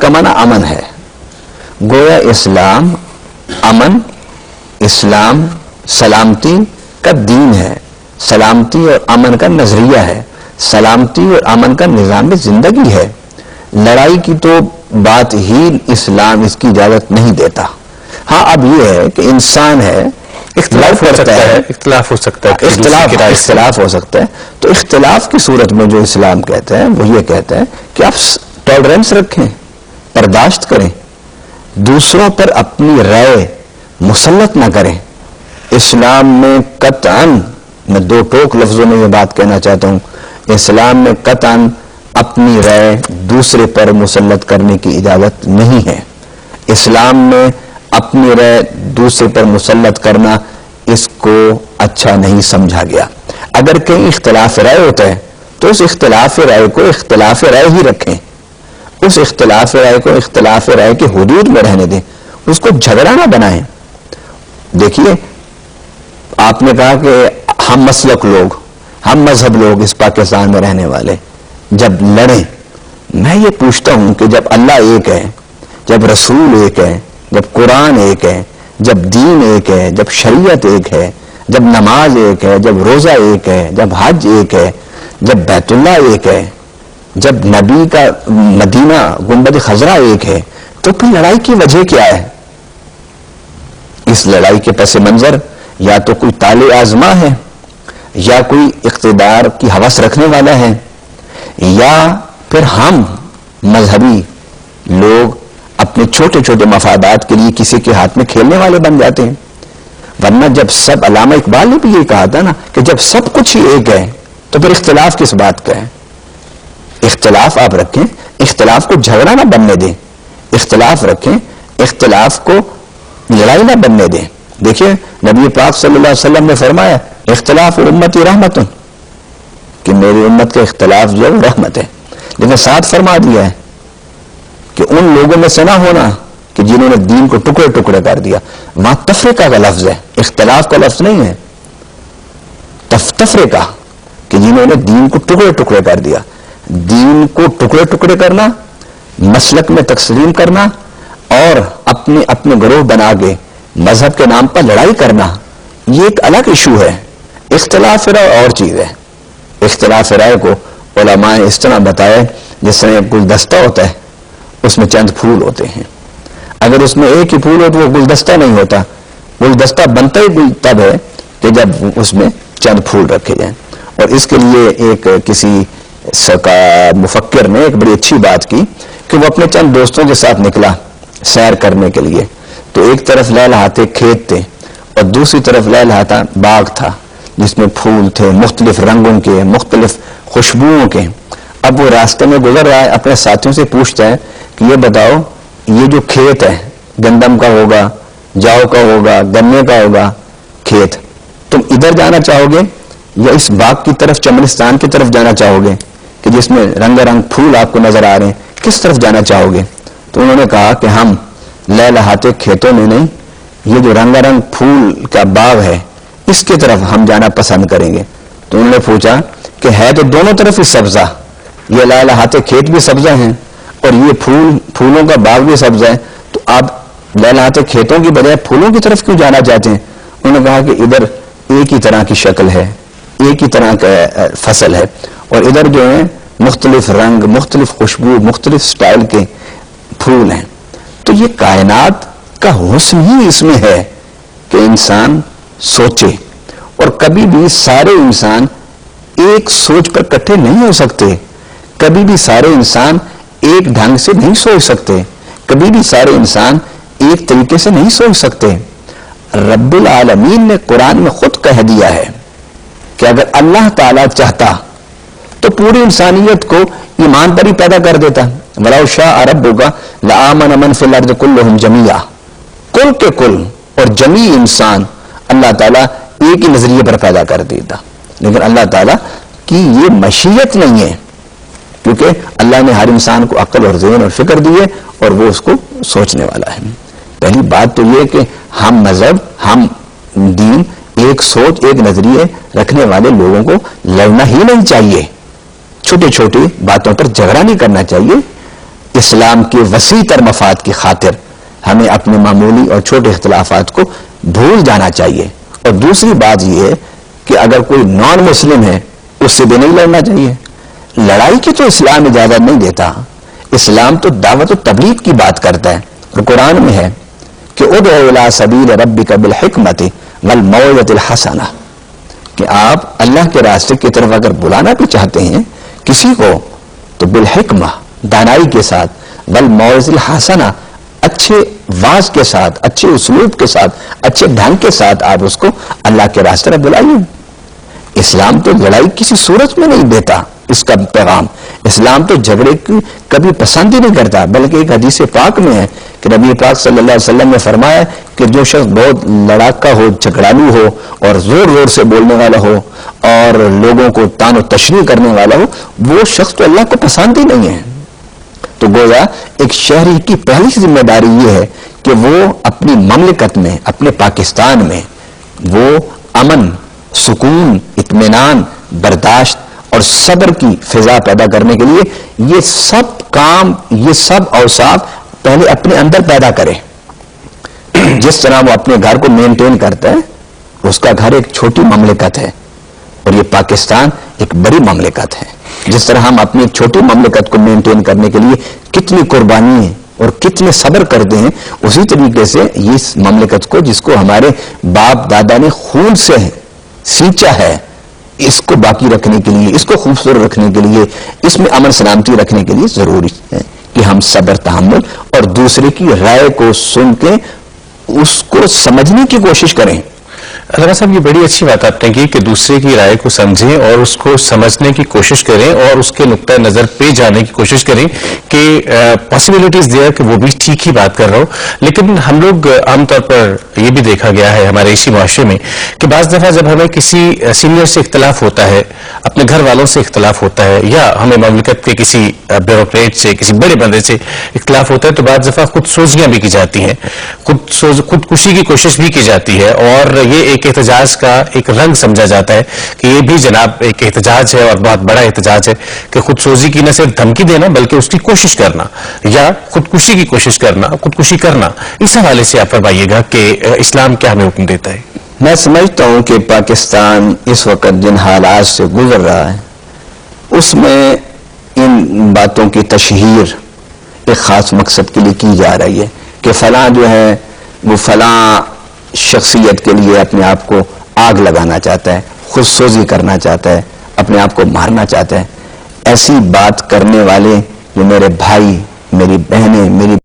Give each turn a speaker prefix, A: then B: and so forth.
A: کا معنی امن ہے. گویا اسلام امن، اسلام سلامتی کا دین ہے، سلامتی اور امن کا نظریہ ہے، سلامتی اور امن کا نظام زندگی ہے. لڑائی کی تو بات ہی اسلام اس کی اجازت نہیں دیتا. ہاں اب یہ ہے کہ انسان ہے، اختلاف ہو سکتا ہے،
B: اختلاف ہو سکتا ہے،
A: اختلاف ہو سکتا ہے. تو اختلاف کی صورت میں جو اسلام کہتا ہے وہ یہ کہتا ہے کہ آپ ٹالرنس رکھیں، برداشت کریں، دوسروں پر اپنی رائے مسلط نہ کریں. اسلام میں قطعاً، میں دو ٹوک لفظوں میں یہ بات کہنا چاہتا ہوں، اسلام میں قطعاً اپنی رائے دوسرے پر مسلط کرنے کی اجازت نہیں ہے. اسلام میں اپنی رائے دوسرے پر مسلط کرنا اس کو اچھا نہیں سمجھا گیا. اگر کہیں اختلاف رائے ہوتا ہے تو اس اختلاف رائے کو اختلاف رائے ہی رکھیں، اس اختلاف رائے کو اختلاف رائے کے حدود میں رہنے دیں، اس کو جھگڑا نہ بنائیں. دیکھیے آپ نے کہا کہ ہم مسلک لوگ، ہم مذہب لوگ اس پاکستان میں رہنے والے جب لڑیں، میں یہ پوچھتا ہوں کہ جب اللہ ایک ہے، جب رسول ایک ہے، جب قرآن ایک ہے، جب دین ایک ہے، جب شریعت ایک ہے، جب نماز ایک ہے، جب روزہ ایک ہے، جب حج ایک ہے، جب بیت اللہ ایک ہے، جب نبی کا مدینہ گنبد خضرا ایک ہے، تو پھر لڑائی کی وجہ کیا ہے؟ اس لڑائی کے پس منظر یا تو کوئی طالع آزما ہے، یا کوئی اقتدار کی ہوس رکھنے والا ہے، یا پھر ہم مذہبی لوگ اپنے چھوٹے چھوٹے مفادات کے لیے کسی کے ہاتھ میں کھیلنے والے بن جاتے ہیں. ورنہ جب سب، علامہ اقبال نے بھی یہ کہا تھا نا کہ جب سب کچھ ہی ایک ہے تو پھر اختلاف کس بات کا ہے؟ اختلاف آپ رکھیں، اختلاف کو جھگڑا نہ بننے دیں، اختلاف رکھیں، اختلاف کو لڑائی نہ بننے دیں. دیکھیے نبی پاک صلی اللہ علیہ وسلم نے فرمایا اختلاف امتی رحمت، کہ میری امت کا اختلاف جو ہے رحمت ہے. لیکن ساتھ فرما دیا ہے کہ ان لوگوں میں سے نہ ہونا کہ جنہوں نے دین کو ٹکڑے ٹکڑے کر دیا. وہاں تفریقہ کا لفظ ہے، اختلاف کا لفظ نہیں ہے. تفریقہ کہ جنہوں نے دین کو ٹکڑے ٹکڑے کر دیا. دین کو ٹکڑے ٹکڑے کرنا، مسلک میں تقسیم کرنا اور اپنے گروہ بنا کے مذہب کے نام پر لڑائی کرنا، یہ ایک الگ ایشو ہے. اختلاف رائے اور چیز ہے. اختلاف رائے کو علماء اس طرح بتائے جس طرح گلدستہ ہوتا ہے، اس میں چند پھول ہوتے ہیں. اگر اس میں ایک ہی پھول ہو تو وہ گلدستہ نہیں ہوتا. گلدستہ بنتا ہی تب ہے کہ جب اس میں چند پھول رکھے جائیں. اور اس کے لیے ایک کسی مفکر نے ایک بڑی اچھی بات کی کہ وہ اپنے چند دوستوں کے ساتھ نکلا سیر کرنے کے لیے. تو ایک طرف لہلہاتے کھیت تھے اور دوسری طرف لہلہاتا باغ تھا جس میں پھول تھے مختلف رنگوں کے، مختلف خوشبوؤں کے. اب وہ راستے میں گزر رہا ہے، اپنے ساتھیوں سے پوچھتا ہے کہ یہ بتاؤ یہ جو کھیت ہے گندم کا ہوگا، جاؤ کا ہوگا، گنے کا ہوگا کھیت، تم ادھر جانا چاہو گے یا اس باغ کی طرف، چمنستان کی طرف جانا چاہو گے کہ جس میں رنگ رنگ پھول آپ کو نظر آ رہے ہیں، کس طرف جانا چاہو گے؟ تو انہوں نے کہا کہ ہم لہلہاتے کھیتوں میں نہیں، یہ جو رنگ رنگ پھول کا باغ ہے اس کی طرف ہم جانا پسند کریں گے. تو انہوں نے پوچھا کہ ہے تو دونوں طرف ہی سبزہ، یہ لہلہاتے کھیت بھی سبزہ ہیں اور یہ پھولوں کا باغ بھی سبزہ ہے، تو آپ لہلہاتے کھیتوں کی بجائے پھولوں کی طرف کیوں جانا چاہتے ہیں؟ انہوں نے کہا کہ ادھر ایک ہی طرح کی شکل ہے، ایک ہی طرح کا فصل ہے، اور ادھر جو ہے مختلف رنگ، مختلف خوشبو، مختلف سٹائل کے پھول ہیں. تو یہ کائنات کا حسن ہی اس میں ہے کہ انسان سوچے. اور کبھی بھی سارے انسان ایک سوچ پر اکٹھے نہیں ہو سکتے، کبھی بھی سارے انسان ایک ڈھنگ سے نہیں سوچ سکتے، کبھی بھی سارے انسان ایک طریقے سے نہیں سوچ سکتے. رب العالمین نے قرآن میں خود کہہ دیا ہے کہ اگر اللہ تعالیٰ چاہتا تو پوری انسانیت کو ایمان پر ہی پیدا کر دیتا. وَلَوْ شَاءَ رَبُّكَ لَآمَنَ مَنْ فِي الْأَرْضِ كُلُّهُمْ جَمِيعًا، کل کے کل اور جمیع انسان اللہ تعالیٰ ایک ہی نظریے پر پیدا کر دیتا. لیکن اللہ تعالیٰ کی یہ مشیت نہیں ہے، کیونکہ اللہ نے ہر انسان کو عقل اور ذہن اور فکر دی ہے اور وہ اس کو سوچنے والا ہے. پہلی بات تو یہ کہ ہم مذہب، ہم دین، ایک سوچ، ایک نظریے رکھنے والے لوگوں کو لڑنا ہی نہیں چاہیے. چھوٹی چھوٹی باتوں پر جھگڑا نہیں کرنا چاہیے، اسلام کے وسیع تر مفاد کی خاطر ہمیں اپنے معمولی اور چھوٹے اختلافات کو بھول جانا چاہیے. اور دوسری بات یہ ہے کہ اگر کوئی نان مسلم ہے اس سے بھی نہیں لڑنا چاہیے. لڑائی کی تو اسلام اجازت نہیں دیتا. اسلام تو دعوت و تبلیغ کی بات کرتا ہے. اور قرآن میں ہے کہ ادعو الی سبیل ربک بالحکمت والموعظۃ الحسنہ، کہ آپ اللہ کے راستے کی طرف اگر بلانا بھی چاہتے ہیں کسی کو تو بالحکمہ، دانائی کے ساتھ، والموعظۃ الحسنہ، اچھے واعظ کے ساتھ، اچھے اسلوب کے ساتھ، اچھے ڈھنگ کے ساتھ آپ اس کو اللہ کے راستے میں بلائیے. اسلام تو لڑائی کسی صورت میں نہیں دیتا اس کا پیغام. اسلام تو جھگڑے کی کبھی پسند ہی نہیں کرتا، بلکہ ایک حدیث پاک میں ہے کہ نبی پاک صلی اللہ علیہ وسلم نے فرمایا کہ جو شخص بہت لڑاکا ہو، جھگڑالو ہو اور زور زور سے بولنے والا ہو اور لوگوں کو تان و تشریح کرنے والا ہو، وہ شخص تو اللہ کو پسند ہی نہیں ہے. تو گویا ایک شہری کی پہلی ذمہ داری یہ ہے کہ وہ اپنی مملکت میں، اپنے پاکستان میں وہ امن، سکون، اطمینان، برداشت اور صبر کی فضا پیدا کرنے کے لیے یہ سب کام، یہ سب اوصاف پہلے اپنے اندر پیدا کرے. جس طرح وہ اپنے گھر کو مینٹین کرتا ہے، اس کا گھر ایک چھوٹی مملکت ہے اور یہ پاکستان ایک بڑی مملکت ہے. جس طرح ہم اپنی چھوٹی مملکت کو مینٹین کرنے کے لیے کتنی قربانی ہے اور کتنے صبر کرتے ہیں، اسی طریقے سے اس مملکت کو، جس کو ہمارے باپ دادا نے خون سے سینچا ہے، اس کو باقی رکھنے کے لیے، اس کو خوبصورت رکھنے کے لیے، اس میں امن سلامتی رکھنے کے لیے ضروری ہے کہ ہم صبر، تحمل اور دوسرے کی رائے کو سن کے اس کو سمجھنے کی کوشش کریں.
B: علامہ صاحب، یہ بڑی اچھی بات آپ نے کی کہ دوسرے کی رائے کو سمجھیں اور اس کو سمجھنے کی کوشش کریں اور اس کے نقطۂ نظر پہ جانے کی کوشش کریں کہ پاسبلٹیز دیا کہ وہ بھی ٹھیک ہی بات کر رہا ہو. لیکن ہم لوگ عام طور پر یہ بھی دیکھا گیا ہے ہمارے اسی معاشرے میں کہ بعض دفعہ جب ہمیں کسی سینئر سے اختلاف ہوتا ہے، اپنے گھر والوں سے اختلاف ہوتا ہے، یا ہمیں مملکت کے کسی بیوروکریٹ سے، کسی بڑے بندے سے اختلاف ہوتا ہے، تو بعض دفعہ خود سوزیاں بھی کی جاتی ہیں، خودکشی کی کوشش بھی کی جاتی ہے. اور یہ ایک احتجاج کا ایک رنگ سمجھا جاتا ہے کہ یہ بھی جناب ایک احتجاج ہے اور بہت بڑا احتجاج ہے کہ خود سوزی کی نہ صرف دھمکی دینا بلکہ اس کی کوشش کرنا یا خودکشی کی کوشش کرنا، خودکشی کرنا. اس حوالے سے آپ فرمائیے گا کہ اسلام کیا ہمیں حکم دیتا ہے؟
A: میں سمجھتا ہوں کہ پاکستان اس وقت جن حالات سے گزر رہا ہے اس میں ان باتوں کی تشہیر ایک خاص مقصد کے لیے کی جا رہی ہے کہ فلاں جو ہے وہ فلاں شخصیت کے لیے اپنے آپ کو آگ لگانا چاہتا ہے، خود سوزی کرنا چاہتا ہے، اپنے آپ کو مارنا چاہتا ہے. ایسی بات کرنے والے جو میرے بھائی، میری بہنیں، میری